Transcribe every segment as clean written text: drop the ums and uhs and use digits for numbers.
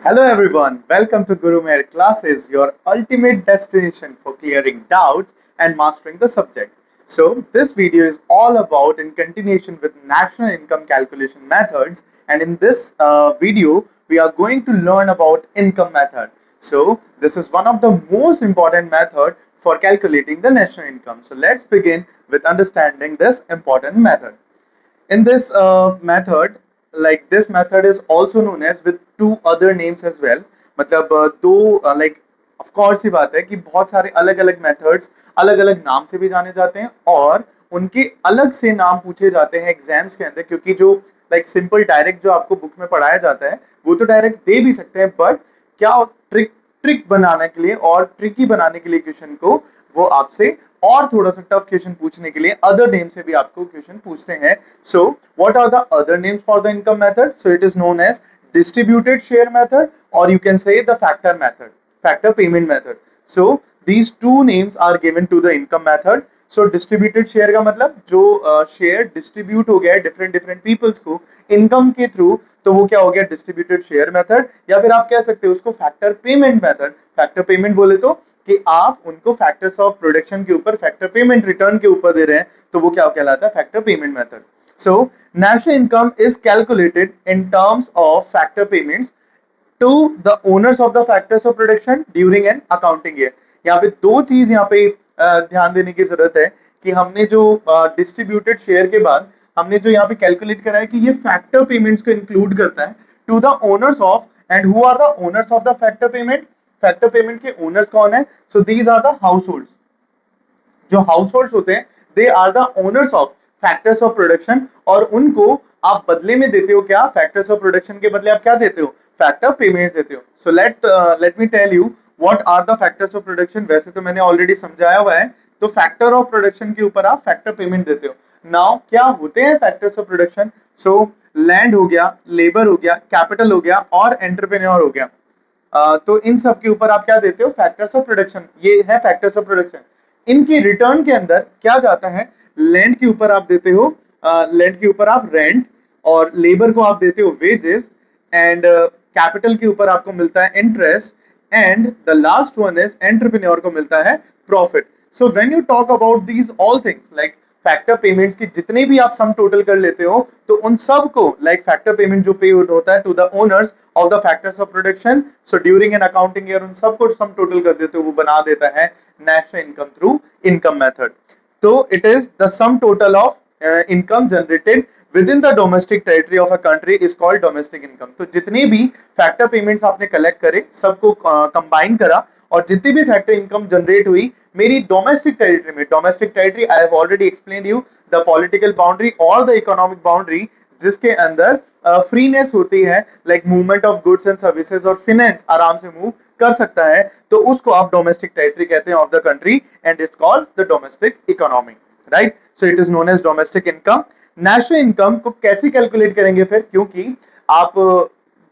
Hello everyone, welcome to Guru Meher Classes, your ultimate destination for clearing doubts and mastering the subject. So, this video is all about in continuation with national income calculation methods, and in this video, we are going to learn about income method. So, this is one of the most important method for calculating the national income. So, let's begin with understanding this important method. In this method, like this method is also known as with two other names as well. मतलब दो like of course ही बात है कि बहुत सारे अलग अलग methods अलग अलग नाम से भी जाने जाते हैं और उनके अलग से नाम पूछे जाते हैं एग्जाम्स के अंदर, क्योंकि जो लाइक सिंपल डायरेक्ट जो आपको बुक में पढ़ाया जाता है वो तो डायरेक्ट दे भी सकते हैं, बट क्या ट्रिक ट्रिक बनाने के लिए और ट्रिकी बनाने के लिए क्वेश्चन को वो आपसे और थोड़ा सा टफ क्वेश्चन पूछने के लिए अदर नेम से भी आपको क्वेश्चन पूछते हैं. So what are the other names for the income method? So it is known as distributed share method, or you can say the factor payment method. So these two names are given to the income method. So distributed share का मतलब जो share distribute हो गया है different different peoples को income के through, तो वो क्या हो गया डिस्ट्रीब्यूटेड शेयर मेथड, या फिर आप कह सकते हो उसको factor payment method. Factor payment बोले तो कि आप उनको फैक्टर्स ऑफ प्रोडक्शन के ऊपर फैक्टर पेमेंट रिटर्न के ऊपर दे रहे हैं, तो वो क्या कहलाता है factor payment method. So national income is calculated in terms of factor payments to the owners of the factors of production during an accounting year. यहाँ पे दो चीज यहाँ पे ध्यान देने की जरूरत है कि हमने जो डिस्ट्रीब्यूटेड शेयर के बाद हमने जो यहाँ पे कैलकुलेट करा है कि ये फैक्टर पेमेंट्स को इंक्लूड करता है to the owners of, and who are the owners of the factor payment. Factor payment के ओनर्स कौन है? So these are the household. जो हाउस होल्ड होते हैं they are the owners of factors of production, और उनको आप बदले में देते हो क्या? फैक्टर्स ऑफ प्रोडक्शन के बदले आप क्या देते हो? फैक्टर पेमेंट्स देते हो. So let me tell you what are the factors of production. वैसे तो मैंने ऑलरेडी समझाया हुआ है. तो फैक्टर ऑफ प्रोडक्शन के ऊपर आप फैक्टर पेमेंट देते हो. नाउ क्या होते हैं factors of production? So land हो गया, लेबर हो गया, कैपिटल हो गया और एंटरप्रेन्योर हो गया. तो इन सब के ऊपर आप क्या देते हो? Factors of production. ये है फैक्टर्स ऑफ प्रोडक्शन. इनकी रिटर्न के अंदर क्या जाता है? लैंड के ऊपर आप देते हो लैंड के ऊपर आप रेंट, और लेबर को आप देते हो वेजेस, एंड कैपिटल के ऊपर आपको मिलता है interest, and the last one is entrepreneur को मिलता है profit. So when you talk about these all things like factor payments की जितने भी आप सम टोटल कर लेते हो, तो उन सब को लाइक फैक्टर पेमेंट जो पे होता है to the owners of the factors of production, so during an accounting year उन सबको सम टोटल कर देते हो, वो बना देता है national income through income method. तो it is the sum total of income generated within the domestic territory of a country is called domestic income. तो जितनी भी फैक्टर पेमेंट्स आपने कलेक्ट करे सबको कंबाइन करा, और जितनी भी फैक्टर इनकम जनरेट हुई मेरी डोमेस्टिक टेरिटरी में. Domestic territory I have already explain you the political boundary और द इकोनॉमिक बाउंड्री जिसके अंदर फ्रीनेस होती है, like movement of goods and services, और फाइनेंस आराम से मूव कर सकता है, तो उसको आप डोमेस्टिक टेरिटरी कहते हैं of the country, and it's called the domestic economy. Right. So it is known as domestic income. National income को कैसे कैलकुलेट करेंगे फिर? क्योंकि आप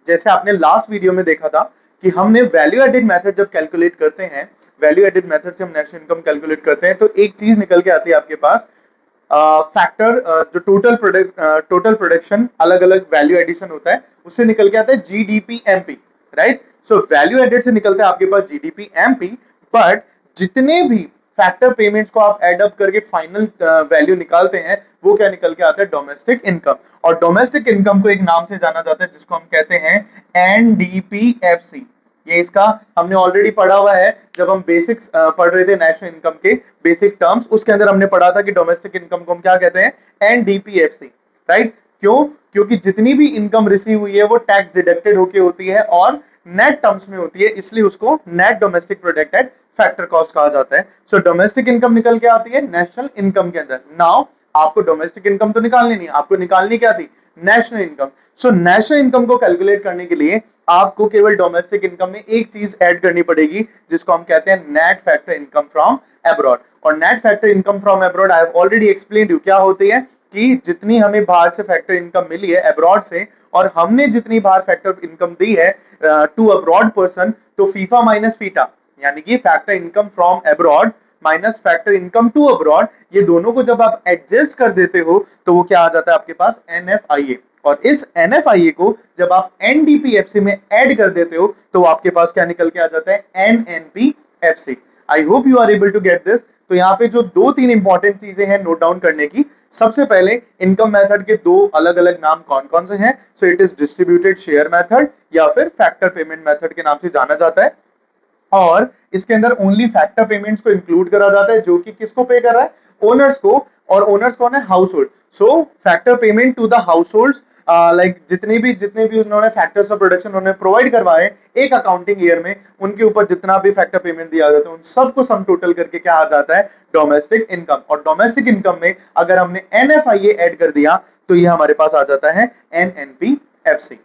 जैसे आपने लास्ट वीडियो में देखा था कि हमने वैल्यू एडेड मेथड जब कैलकुलेट करते हैं, वैल्यू एडेड मेथड से हम नेशनल इनकम कैलकुलेट करते हैं, तो एक चीज निकल के आती है आपके पास फैक्टर जो टोटल प्रोडक्शन अलग अलग वैल्यू एडिशन होता है उससे निकल के आता है GDP MP. Right. So value added से निकलता है आपके पास जीडीपी एमपी, बट जितने भी फैक्टर पेमेंट्स को आप एड अप करके फाइनल वैल्यू निकालते हैं वो क्या निकल के आता है? Domestic income. और डोमेस्टिक इनकम को एक नाम से जाना जाता है जिसको हम कहते हैं एनडीपीएफसी. ये इसका हमने ऑलरेडी पढ़ा हुआ है जब हम बेसिक्स पढ़ रहे थे नेशनल इनकम के बेसिक टर्म्स, उसके अंदर हमने पढ़ा था कि डोमेस्टिक इनकम को हम क्या कहते हैं? एनडीपीएफसी. राइट. क्यों? क्योंकि जितनी भी इनकम रिसीव हुई है वो टैक्स डिडक्टेड होके होती है और नेट टर्म्स में होती है, इसलिए उसको नेट डोमेस्टिक प्रोडक्टेड फैक्टर कॉस्ट कहा जाता है. सो डोमेस्टिक इनकम निकल के आती है नेशनल इनकम के अंदर. नाउ आपको डोमेस्टिक इनकम तो निकालनी नहीं, आपको निकालनी क्या थी? National income. So national income को कैलकुलेट करने के लिए आपको केवल डोमेस्टिक इनकम में एक चीज ऐड करनी पड़ेगी जिसको हम कहते हैं net factor income from abroad. और net factor income from abroad I have already explained you क्या होती है, कि जितनी हमें बाहर से फैक्टर इनकम मिली है अब्रॉड से, और हमने जितनी बाहर फैक्टर इनकम दी है टू अब्रॉड पर्सन, तो फीफा माइनस फीटा यानी कि factor income from abroad minus factor income to abroad, ये दोनों को जब आप एडजस्ट कर देते हो तो वो क्या आ जाता है आपके पास? एनएफआईए. और इस NFIA को जब आप NDPFC में ऐड कर देते हो तो आपके पास क्या निकल के आ जाता है, NNPFC। I hope you are able to get this. तो यहाँ पे जो दो तीन इंपॉर्टेंट चीजें हैं नोट डाउन करने की, सबसे पहले इनकम मेथड के दो अलग अलग नाम कौन कौन से हैं। सो it is distributed share method या फिर फैक्टर पेमेंट मेथड के नाम से जाना जाता है, और इसके अंदर ओनली फैक्टर पेमेंट्स को इंक्लूड करा जाता है, जो कि किसको पे कर रहा है, ओनर्स को। और ओनर्स कौन है, हाउस होल्ड। सो factor payment to the household, like जितने भी उन्होंने फैक्टर्स ऑफ प्रोडक्शन उन्होंने प्रोवाइड करवाए एक अकाउंटिंग ईयर में, उनके ऊपर जितना भी फैक्टर पेमेंट दिया जाता है उन सबको सम टोटल करके क्या आ जाता है, डोमेस्टिक इनकम। और डोमेस्टिक इनकम में अगर हमने NFIA ऐड कर दिया तो ये हमारे पास आ जाता है NNPFC।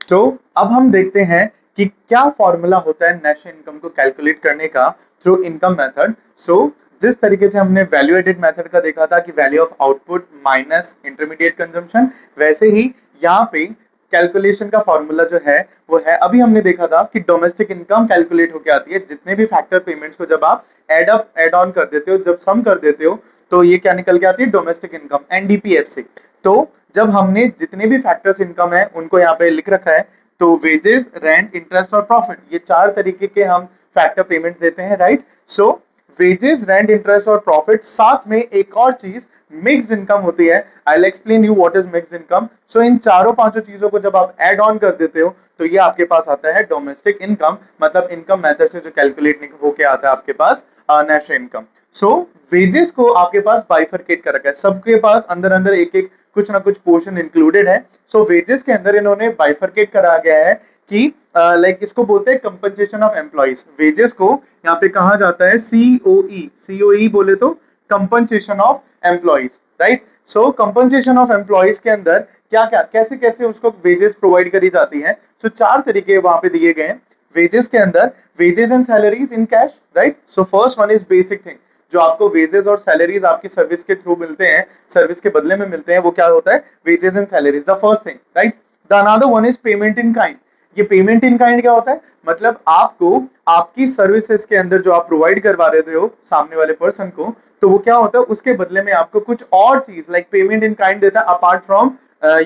तो अब हम देखते हैं कि क्या फॉर्मूला होता है नेशनल इनकम को कैलकुलेट करने का थ्रू इनकम मेथड। सो जिस तरीके से हमने वैल्यू एडेड मेथड का देखा था कि value of output minus intermediate consumption, वैसे ही यहाँ पे कैलकुलेशन का फॉर्मूला जो है वो है, अभी हमने देखा था कि डोमेस्टिक इनकम कैलकुलेट होकर आती है जितने भी फैक्टर पेमेंट्स को जब आप एड ऑन कर देते हो, जब सम कर देते हो तो ये क्या निकल के आती है, डोमेस्टिक इनकम, NDPFC। तो जब हमने जितने भी फैक्टर्स इनकम है उनको यहाँ पे लिख रखा है, तो वेजेस, रेंट, इंटरेस्ट और प्रॉफिट, ये चार तरीके के हम फैक्टर पेमेंट देते हैं, right. So wages, rent, interest और प्रॉफिट, साथ में एक और चीज मिक्स्ड इनकम होती है। I will explain you what is mixed income. So इन चारों पांचों चीजों को जब आप ऐड ऑन कर देते हो तो ये आपके पास आता है डोमेस्टिक इनकम, मतलब इनकम मेथड से जो कैलकुलेट होके आता है आपके पास नेशनल इनकम। सो वेजेस को आपके पास बाइफरकेट कर रखा है, सबके पास अंदर अंदर एक एक कुछ ना कुछ पोर्शन इंक्लूडेड है। सो वेजेस के अंदर इन्होंने बाइफरकेट करा गया है कि लाइक इसको बोलते हैं कंपनसेशन ऑफ एम्प्लॉइज। वेजेस को यहाँ पे कहा जाता है COE बोले तो compensation of employees, right. So compensation of employees के अंदर क्या क्या कैसे कैसे उसको वेजेस प्रोवाइड करी जाती है। सो चार तरीके वहां पे दिए गए हैं वेजेस के अंदर, wages and salaries in cash, right. So first one is basic thing, जो आपको वेजेस और सैलरीज आपकी सर्विस के थ्रू मिलते हैं, सर्विस के बदले में मिलते हैं, वो क्या होता है, wages and salaries, the first thing, right. The another one is payment in kind. ये पेमेंट इन काइंड क्या होता है, मतलब आपको आपकी सर्विसेज के अंदर जो आप प्रोवाइड करवा रहे हो सामने वाले पर्सन को, तो वो क्या होता है, उसके बदले में आपको कुछ और चीज लाइक पेमेंट इन काइंड देता है apart from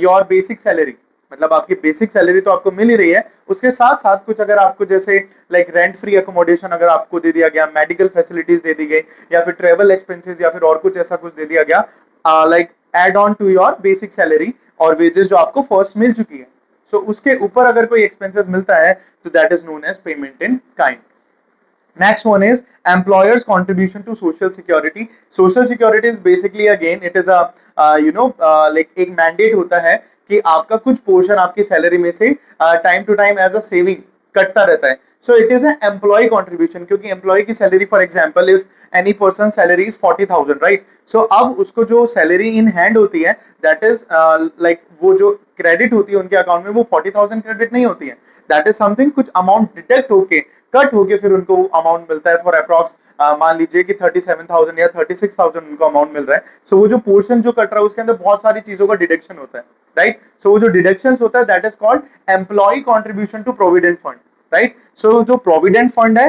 your basic salary. मतलब आपकी बेसिक सैलरी तो आपको मिल ही रही है, उसके साथ साथ कुछ अगर आपको जैसे लाइक रेंट फ्री अकोमोडेशन अगर आपको दे दिया गया, मेडिकल फैसिलिटीज दे दी गई, या फिर ट्रेवल एक्सपेंसेस या फिर और कुछ ऐसा कुछ दे दिया गया like add on to your basic salary और वेजेस जो आपको फर्स्ट मिल चुकी है। सो उसके ऊपर अगर कोई एक्सपेंसेस मिलता है तो that is known as payment in kind. Next one is employer's contribution to social security. Social security is basically again it is a like एक mandate होता है कि आपका कुछ पोर्शन आपकी सैलरी में से time to time as a saving कटता रहता है। So it is an employee contribution, क्योंकि एम्प्लॉय की salary for example if any person salary is 40,000, right. So अब उसको जो सैलरी इन हैंड होती है दैट इज लाइक वो जो क्रेडिट होती है उनके अकाउंट में वो 40,000 क्रेडिट नहीं होती है, दैट इज समथिंग कुछ अमाउंट डिडक्ट होके कट होके फिर उनको अमाउंट मिलता है फॉर अप्रॉक्स मान लीजिए कि 37,000 या 36,000 उनको अमाउंट मिल रहा है। सो वो जो पोर्शन जो कट रहा है उसके अंदर बहुत सारी चीजों का डिडक्शन होता है, राइट। सो वो जो डिडक्शंस होता है that is called employee contribution to provident fund, right. So जो प्रोविडेंट फंड है,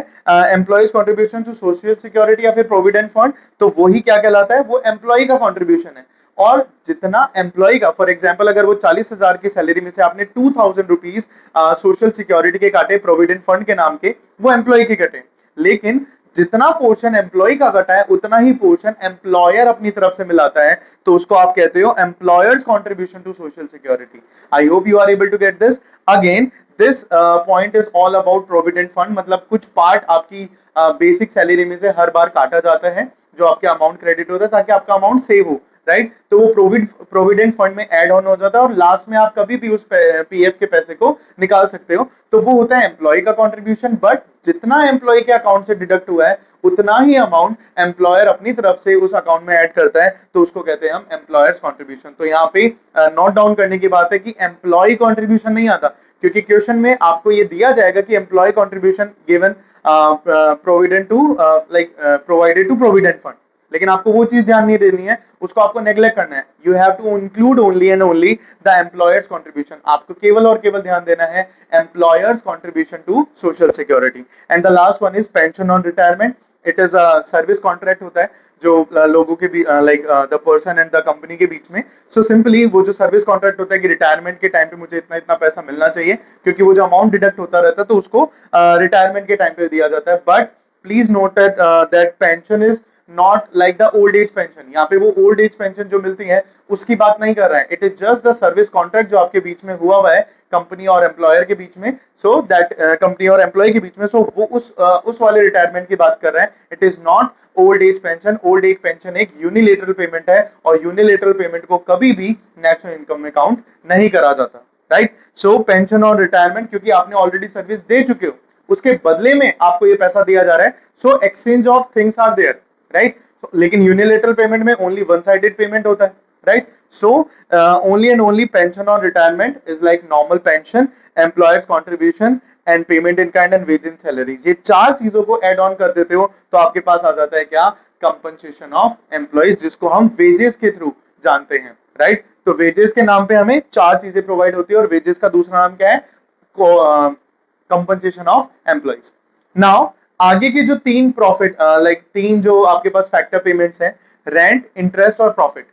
employees contribution to social security या फिर प्रोविडेंट फंड, तो वही क्या कहलाता है, वो एम्प्लॉय का कॉन्ट्रीब्यूशन है। और जितना एम्प्लॉय का फॉर एग्जांपल अगर वो 40,000 की सैलरी में से आपने 2,000 रुपीज सोशल सिक्योरिटी के काटे प्रोविडेंट फंड के नाम के, वो एम्प्लॉय के कटे, लेकिन जितना पोर्शन एम्प्लॉय का कटा है उतना ही पोर्शन एम्प्लॉयर अपनी तरफ से मिलाता है, तो उसको आप कहते हो employers contribution to social security. I hope you are able to get this. Again this point is all about provident fund, मतलब कुछ पार्ट आपकी बेसिक सैलरी में से हर बार काटा जाता है जो आपके अमाउंट क्रेडिट होता है ताकि आपका अमाउंट सेव हो, राइट। तो वो प्रोविडेंट फंड में ऐड ऑन हो जाता है और लास्ट में आप कभी भी उस पीएफ के पैसे को निकाल सकते हो। तो वो होता है एम्प्लॉय का कंट्रीब्यूशन, बट जितना एम्प्लॉय के अकाउंट से डिडक्ट हुआ है उतना ही अमाउंट एम्प्लॉयर अपनी तरफ से उस अकाउंट में ऐड करता है, तो उसको कहते हैं हम एम्प्लॉयर्स कंट्रीब्यूशन। तो यहाँ पे नोट डाउन करने की बात है कि एम्प्लॉय कंट्रीब्यूशन नहीं आता, क्योंकि क्वेश्चन में आपको ये दिया जाएगा कि employ contribution given provident to like provided to provident fund, लेकिन आपको वो चीज ध्यान नहीं देनी है, उसको आपको नेग्लेक्ट करना है। You have to include only and only the employers contribution, आपको केवल और केवल ध्यान देना है employers contribution to social security. And the last one is pension on retirement. It is a service contract होता है जो लोगों के like the person and the company के बीच में. सो सिंपली वो जो सर्विस कॉन्ट्रैक्ट होता है कि रिटायरमेंट के टाइम पे मुझे इतना इतना पैसा मिलना चाहिए, क्योंकि वो जो अमाउंट डिडक्ट होता रहता है तो उसको रिटायरमेंट के टाइम पे दिया जाता है. But please note that pension is not like the old age pension. यहाँ पे वो ओल्ड एज पेंशन जो मिलती है उसकी बात नहीं कर रहा है. It is just the service contract जो आपके बीच में हुआ है कंपनी और एम्प्लॉयर के बीच में. सो दैट कंपनी और एम्प्लॉय के बीच में, सो वो उस वाले रिटायरमेंट की बात कर रहे हैं. It is not old age pension. Old age pension एक यूनिलेटरल पेमेंट है और यूनिलेटरल पेमेंट को कभी भी नेशनल इनकम में काउंट नहीं करा जाता. राइट. सो पेंशन और रिटायरमेंट, क्योंकि आपने ऑलरेडी सर्विस दे चुके हो, उसके बदले में आपको ये पैसा दिया जा रहा है. So exchange of things are there. Right. लेकिन यूनिलेटरल पेमेंट में ओनली वन साइडेड पेमेंट होता है. Right. So only and only pension or retirement is like normal pension, employers contribution and payment in kind and wage and salaries. ये चार चीजों को add on कर देते हो तो आपके पास आ जाता है क्या? कंपनसेशन ऑफ एम्प्लॉइज, जिसको हम वेजेस के थ्रू जानते हैं. राइट. तो वेजेस के नाम पे हमें चार चीजें प्रोवाइड होती है और वेजेस का दूसरा नाम क्या है? Compensation of employees. नाउ आगे की जो तीन प्रॉफिट लाइक तीन जो आपके पास फैक्टर पेमेंट्स हैं, रेंट, इंटरेस्ट और प्रॉफिट,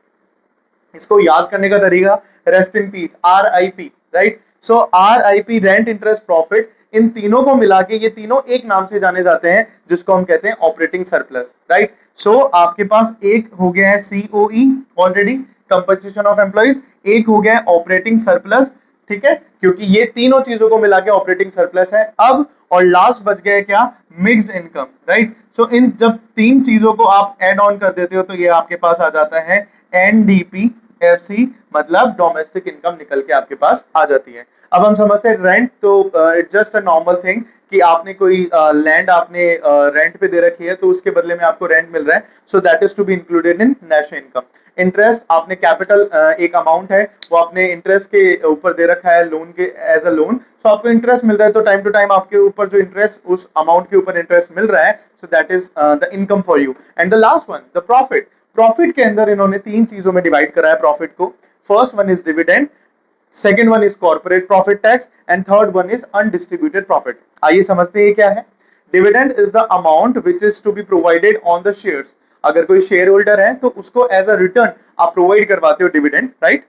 इसको याद करने का तरीका rest in peace, RIP. Right. So RIP, rent, interest, profit, इन तीनों को मिला के ये तीनों एक नाम से जाने जाते हैं जिसको हम कहते हैं ऑपरेटिंग सरप्लस. राइट. सो आपके पास एक हो गया है COE already, compensation of employees, एक हो गया है ऑपरेटिंग सरप्लस. ठीक है, क्योंकि ये तीनों चीजों को मिला के ऑपरेटिंग सरप्लस है. अब और लास्ट बच गया क्या? Mixed income. राइट. सो इन जब तीन चीजों को आप एड ऑन कर देते हो तो ये आपके पास आ जाता है NDPFC, मतलब डोमेस्टिक इनकम निकल के आपके पास आ जाती है. अब हम समझते हैं रेंट. तो it's just a normal thing कि आपने कोई लैंड आपने रेंट पे दे रखी है तो उसके बदले में आपको रेंट मिल रहा है. So that is to be included in national income. Interest, आपने कैपिटल एक अमाउंट है वो आपने इंटरेस्ट के ऊपर दे रखा है लोन के एज अ लोन. सो आपको इंटरेस्ट मिल रहा है तो टाइम टू टाइम आपके ऊपर जो इंटरेस्ट उस अमाउंट के ऊपर इंटरेस्ट मिल रहा है, so that is the income for you. And the last one, the profit. Profit के अंदर इन्होंने तीन चीजों में डिवाइड करा है प्रॉफिट को. First one is dividend, second one is corporate profit tax and third one is undistributed profit. आइए समझते हैं क्या है. Dividend is the amount which is to be provided on the shares. अगर कोई शेयर होल्डर है तो उसको एज अ रिटर्न आप प्रोवाइड करवाते हो डिविडेंड. राइट.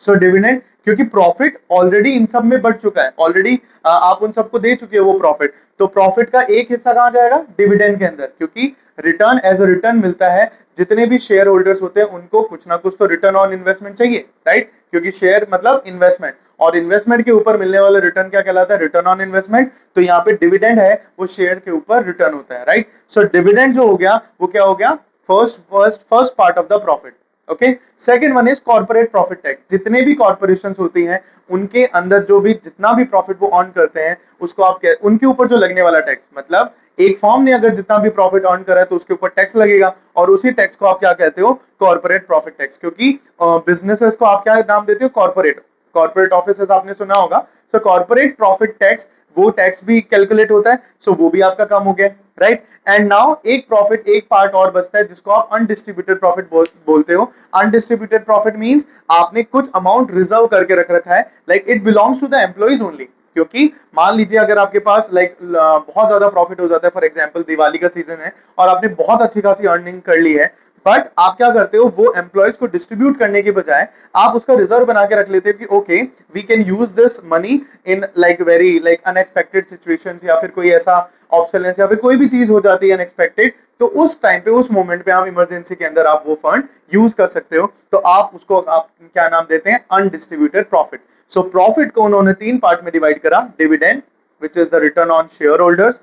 सो डिविडेंड, क्योंकि प्रॉफिट ऑलरेडी इन सब में बढ़ चुका है, ऑलरेडी आप उन सबको दे चुके हो वो प्रॉफिट, तो प्रॉफिट का एक हिस्सा कहां जाएगा? डिविडेंड के अंदर, क्योंकि रिटर्न एज अ रिटर्न मिलता है. जितने भी शेयर होल्डर्स होते हैं उनको कुछ ना कुछ तो रिटर्न ऑन इन्वेस्टमेंट चाहिए. राइट. क्योंकि शेयर मतलब इन्वेस्टमेंट, और इन्वेस्टमेंट के ऊपर मिलने वाला रिटर्न क्या कहलाता है? Return on investment. तो यहाँ पे डिविडेंड है वो शेयर के ऊपर रिटर्न होता है. राइट. सो डिविडेंड जो हो गया वो क्या हो गया? First part of the profit. Okay. Second one is corporate profit tax. जितने भी कॉर्पोरेशंस होती हैं उनके अंदर जो भी जितना भी प्रॉफिट वो अर्न करते हैं उसको आप उनके ऊपर जो लगने वाला टैक्स, मतलब एक फॉर्म ने अगर जितना भी प्रॉफिट अर्न करा है तो उसके ऊपर टैक्स लगेगा और उसी टैक्स को आप क्या कहते हो? Corporate profit tax. क्योंकि बिजनेसेस को आप क्या नाम देते हो? कॉर्पोरेट. कॉर्पोरेट ऑफिसेस आपने सुना होगा. सो कॉर्पोरेट प्रॉफिट टैक्स, वो टैक्स भी कैलकुलेट होता है. सो वो भी आपका काम हो गया. राइट. एंड नाउ एक प्रॉफिट, एक पार्ट और बचता है जिसको आप अनडिस्ट्रीब्यूटेड प्रॉफिट बोलते हो. अनडिस्ट्रीब्यूटेड प्रॉफिट मींस आपने कुछ अमाउंट रिजर्व करके रख रखा है, like it belongs to the employees only. क्योंकि मान लीजिए अगर आपके पास लाइक बहुत ज्यादा प्रॉफिट हो जाता है, फॉर एग्जांपल दिवाली का सीजन है और आपने बहुत अच्छी खासी अर्निंग कर ली है, बट आप क्या करते हो? वो एम्प्लॉइज को डिस्ट्रीब्यूट करने के बजाय आप उसका रिजर्व बना के रख लेते हो कि okay we can use this money in like very like unexpected situations, या फिर कोई ऐसा ऑब्सोलेंस या फिर कोई भी चीज हो जाती है अनएक्सपेक्टेड, तो उस टाइम पे उस मोमेंट पे आप इमरजेंसी के अंदर आप वो फंड यूज कर सकते हो. तो आप उसको आप क्या नाम देते हैं? Undistributed profit. सो प्रॉफिट को उन्होंने तीन पार्ट में डिवाइड करा. Dividend which is the return on shareholders,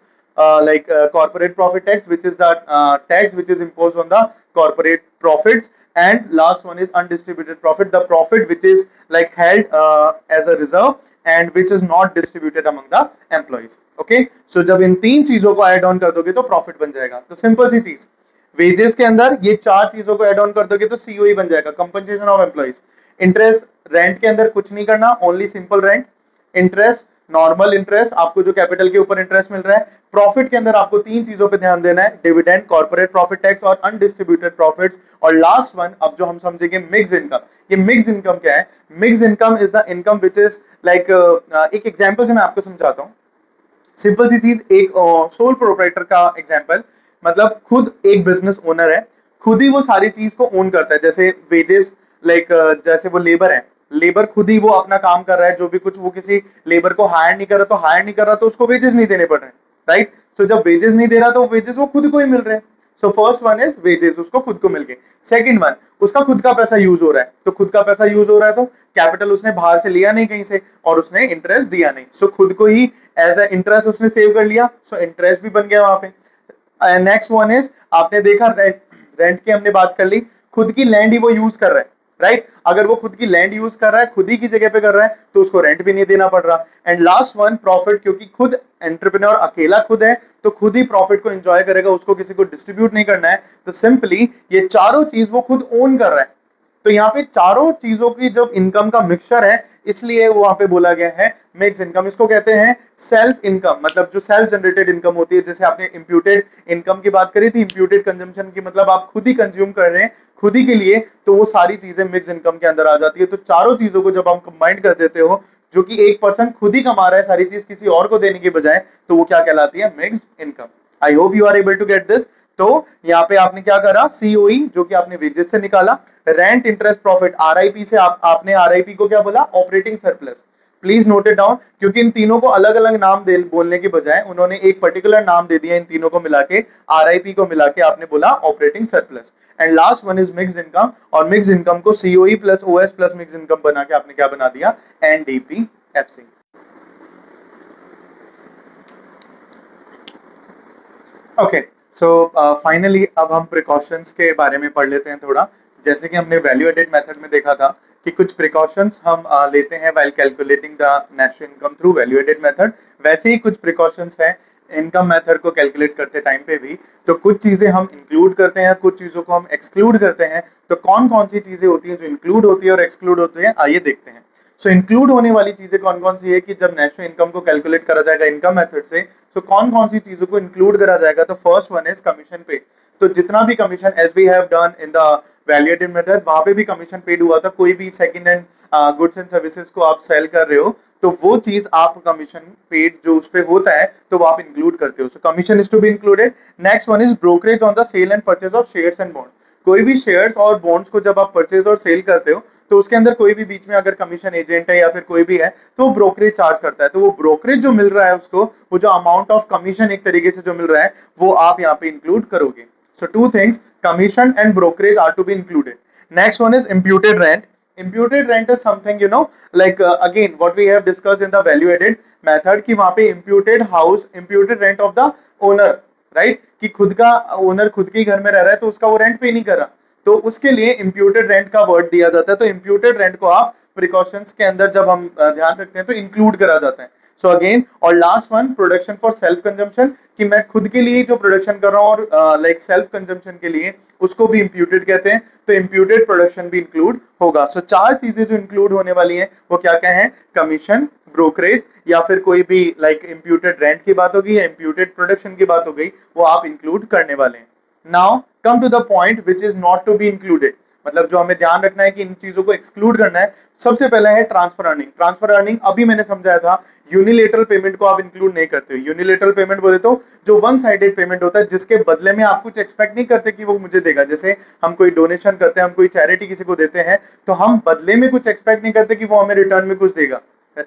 corporate profit tax which is the tax which is imposed on the corporate profits, and last one is undistributed profit, the profit which is like held as a reserve and which is not distributed among the employees. Okay, so जब इन तीन चीजों को add on कर दोगे तो profit बन जाएगा. तो सिंपल सी चीज, वेजेस के अंदर ये चार चीजों को ऐड ऑन कर दोगे तो COE बन जाएगा, compensation of employees. Interest, rent के अंदर कुछ नहीं करना, only simple rent. Interest, normal interest, आपको जो कैपिटल के ऊपर इंटरेस्ट मिल रहा है. प्रॉफिट के अंदर आपको तीन चीजों पे ध्यान देना है, डिविडेंड, कॉर्पोरेट प्रॉफिट टैक्स और अनडिस्ट्रीब्यूटेड प्रॉफिट्स. और लास्ट वन अब जो हम समझेंगे मिक्स इनकम. ये मिक्स इनकम क्या है? Mix income is the income which is like, एक एग्जांपल से मैं आपको समझाता हूँ. सिंपल सी चीज, एक सोल प्रोप्राइटर का एग्जांपल. मतलब खुद एक बिजनेस ओनर है, खुद ही वो सारी चीज को ओन करता है। जैसे वेजेस, लाइक जैसे वो लेबर है, लेबर खुद ही वो अपना काम कर रहा है, जो भी कुछ वो किसी लेबर को हायर नहीं कर रहा, तो हायर नहीं कर रहा तो उसको वेजेस नहीं देने पड़ रहे, राइट। तो जब वेजेस नहीं दे रहा तो वेजेस वो खुद को ही मिल रहे हैं। So first one is wages, उसको खुद को मिल गए। सेकंड वन, उसका खुद का पैसा यूज हो रहा है, तो खुद का पैसा यूज हो रहा है तो कैपिटल उसने बाहर से लिया नहीं कहीं से, और उसने इंटरेस्ट दिया नहीं, सो खुद को ही एज अ इंटरेस्ट उसने सेव कर लिया, सो इंटरेस्ट भी बन गया वहां पे। नेक्स्ट वन इज, आपने देखा रेंट, रेंट की हमने बात कर ली, खुद की लैंड ही वो यूज कर रहा है, राइट। अगर वो खुद की लैंड यूज कर रहा है, खुद ही की जगह पे कर रहा है, तो उसको रेंट भी नहीं देना पड़ रहा। एंड लास्ट वन प्रॉफिट, क्योंकि खुद एंटरप्रेन्योर अकेला खुद है, तो खुद ही प्रॉफिट को एंजॉय करेगा, उसको किसी को डिस्ट्रीब्यूट नहीं करना है, तो सिंपली ये चारों चीज वो खुद ओन कर रहा है। तो यहाँ पे चारों चीजों की जब इनकम का मिक्सचर है, इसलिए वहां पे बोला गया है मिक्स इनकम। इसको कहते हैं सेल्फ इनकम, मतलब जो सेल्फ जनरेटेड इनकम होती है। जैसे आपने इंप्यूटेड इनकम की बात करी थी, इंप्यूटेड कंजम्पशन की, मतलब आप खुद ही कंज्यूम कर रहे हैं खुद ही के लिए, तो वो सारी चीजें मिक्स इनकम के अंदर आ जाती है। तो चारों चीजों को जब हम कंबाइन कर देते हो, जो कि एक पर्सन खुद ही कमा रहा है सारी चीज किसी और को देने की बजाय, तो वो क्या कहलाती है? Mixed income. I hope you are able to get this. तो यहाँ पे आपने क्या करा, सीओई जो कि आपने वेजेस से निकाला, रेंट इंटरेस्ट प्रॉफिट आरआईपी से, आपने आरआईपी को क्या बोला? Operating surplus. Please note it down, क्योंकि इन तीनों को अलग अलग नाम दे बोलने की बजाय उन्होंने एक पर्टिकुलर नाम दे दिया इन तीनों को मिला के, आरआईपी को मिला के आपने बोला operating surplus. And last one is mixed income, और मिक्स्ड इनकम को COE plus OS plus mixed income बना के आपने क्या बना दिया? एनडीपीएफसी। ओके, सो फाइनली अब हम प्रिकॉशंस के बारे में पढ़ लेते हैं थोड़ा। जैसे कि हमने वैल्यू एडेड मेथड में देखा था कि कुछ प्रिकॉशंस हम लेते हैं while calculating the national income through value added method, वैसे ही कुछ प्रिकॉशंस हैं इनकम मेथड को कैलकुलेट करते टाइम पे भी। तो कुछ चीजें हम इंक्लूड करते हैं, कुछ चीजों को हम एक्सक्लूड करते हैं। तो कौन कौन सी चीजें होती हैं जो इंक्लूड होती है और एक्सक्लूड होती है, आइए देखते हैं। सो इंक्लूड होने वाली चीजें कौन कौन सी है कि जब नेशनल इनकम को कैलकुलेट करा जाएगा इनकम मेथड से, तो कौन कौन सी चीजों को इंक्लूड करा जाएगा? तो फर्स्ट वन इज कमीशन पे। तो जितना भी commission as we have done in the valuated method, वहां पे भी कमीशन पेड हुआ था। कोई भी second hand goods and services को आप सेल कर रहे हो, तो वो चीज आप कमीशन पेड जो उस पे होता है, तो वो आप इंक्लूड करते हो। So commission is to be included. Next one is brokerage on the sale and purchase of shares and bond. कोई भी शेयर्स और बॉन्ड्स को जब आप परचेज और सेल करते हो, तो उसके अंदर कोई भी बीच में अगर कमीशन एजेंट है या फिर कोई भी है, तो वो ब्रोकरेज चार्ज करता है। तो वो ब्रोकरेज जो मिल रहा है उसको, वो जो अमाउंट ऑफ कमीशन एक तरीके से जो मिल रहा है, वो आप यहाँ पे इंक्लूड करोगे। So two things, commission and brokerage are to be included. Next one is imputed rent. Imputed rent is something, you know, like again what we have discussed in the value added method, कि वहां पे imputed house, imputed rent of the owner, right, कि खुद का owner खुद के घर में रह रहा है, तो उसका वो रेंट पे नहीं कर रहा, तो उसके लिए imputed rent का वर्ड दिया जाता है। तो imputed rent को आप प्रिकॉशंस के अंदर जब हम ध्यान रखते हैं तो इंक्लूड करा जाता है। सो अगेन, और last one production for self consumption, कि मैं खुद के लिए जो प्रोडक्शन कर रहा हूँ और लाइक सेल्फ कंजम्पशन के लिए, उसको भी इम्प्यूटेड कहते हैं। तो इम्प्यूटेड प्रोडक्शन भी इंक्लूड होगा। सो चार चीजें जो इंक्लूड होने वाली हैं वो क्या क्या है? कमीशन, ब्रोकरेज, या फिर कोई भी लाइक इम्प्यूटेड रेंट की बात होगी या इम्प्यूटेड प्रोडक्शन की बात हो गई, वो आप इंक्लूड करने वाले हैं। Now come to the point which is not to be included, मतलब जो हमें ध्यान रखना है कि इन चीजों को एक्सक्लूड करना है। सबसे पहला है ट्रांसफर अर्निंग। ट्रांसफर अर्निंग अभी मैंने समझाया था, यूनिलेटरल पेमेंट को आप इंक्लूड नहीं करते हो। यूनिलेटरल पेमेंट बोले तो जो वन साइडेड पेमेंट होता है, जिसके बदले में आप कुछ एक्सपेक्ट नहीं करते कि वो मुझे देगा। जैसे हम कोई डोनेशन करते हैं, हम कोई चैरिटी किसी को देते हैं, तो हम बदले में कुछ एक्सपेक्ट नहीं करते कि वो हमें रिटर्न में कुछ देगा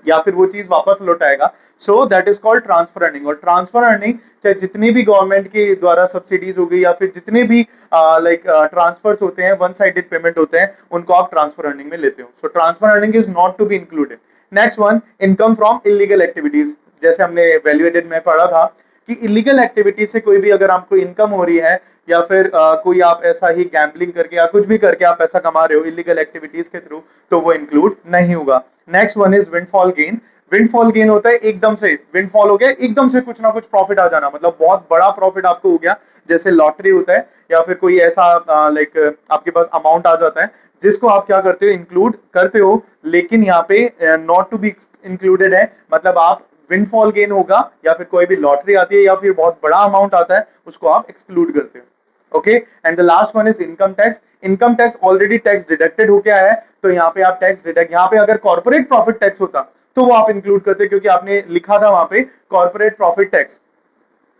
या फिर वो चीज वापस लौटाएगा। So that is called transfer earning. और ट्रांसफर अर्निंग चाहे जितनी भी गवर्नमेंट के द्वारा सब्सिडीज हो गई या फिर जितने भी लाइक ट्रांसफर्स होते हैं, वन साइडेड पेमेंट होते हैं, उनको आप ट्रांसफर अर्निंग में लेते हो। So transfer earning is not to be included. Next one, income from illegal activities. जैसे हमने वैल्यू एडेड में पढ़ा था कि इलीगल एक्टिविटी से कोई भी अगर आपको इनकम हो रही है, या फिर कोई आप ऐसा ही गैम्बलिंग करके या कुछ भी करके आप पैसा कमा रहे हो इलीगल एक्टिविटीज के थ्रू, तो वो इंक्लूड नहीं होगा। Next one is windfall gain. Windfall gain होता है एकदम से, विंडफॉल हो गया एकदम से कुछ ना कुछ प्रॉफिट आ जाना, मतलब बहुत बड़ा प्रॉफिट आपको हो गया, जैसे लॉटरी होता है या फिर कोई ऐसा लाइक आपके पास अमाउंट आ जाता है, जिसको आप क्या करते हो? इंक्लूड करते हो। लेकिन यहाँ पे नॉट टू बी इंक्लूडेड है, मतलब आप विंडफॉल गेन होगा या फिर कोई भी लॉटरी आती है या फिर बहुत बड़ा अमाउंट आता है, उसको आप एक्सक्लूड करते हो। Okay, and the last one is income tax. Income tax already tax deducted होके आया है, तो यहाँ पे आप टैक्स डिडक्ट, यहाँ पे अगर कॉर्पोरेट प्रॉफिट टैक्स होता तो वो आप इंक्लूड करते, क्योंकि आपने लिखा था वहां पे कॉर्पोरेट प्रॉफिट टैक्स।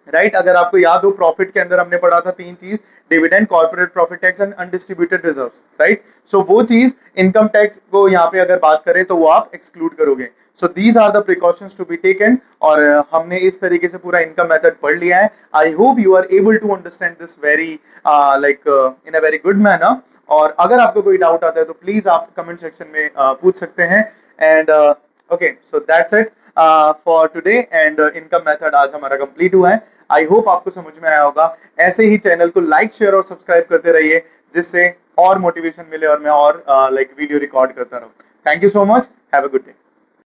राइट अगर आपको याद हो प्रॉफिट के अंदर हमने पढ़ा था तीन चीज, dividend, corporate profit tax and undistributed reserves, right. So वो चीज इनकम टैक्स को यहाँ पे अगर बात करें तो वो आप एक्सक्लूड करोगे। So these are the precautions to be taken. और हमने इस तरीके से पूरा इनकम मेथड पढ़ लिया है। I hope you are able to understand this very like in a very good manner. और अगर आपको कोई डाउट आता है तो प्लीज आप कमेंट सेक्शन में पूछ सकते हैं। And okay, so that's it for today. And income method आज हमारा कंप्लीट हुआ है। आई होप आपको समझ में आया होगा। ऐसे ही चैनल को लाइक, शेयर और सब्सक्राइब करते रहिए, जिससे और मोटिवेशन मिले और मैं और लाइक वीडियो रिकॉर्ड करता रहूं। Thank you so much, have a good day.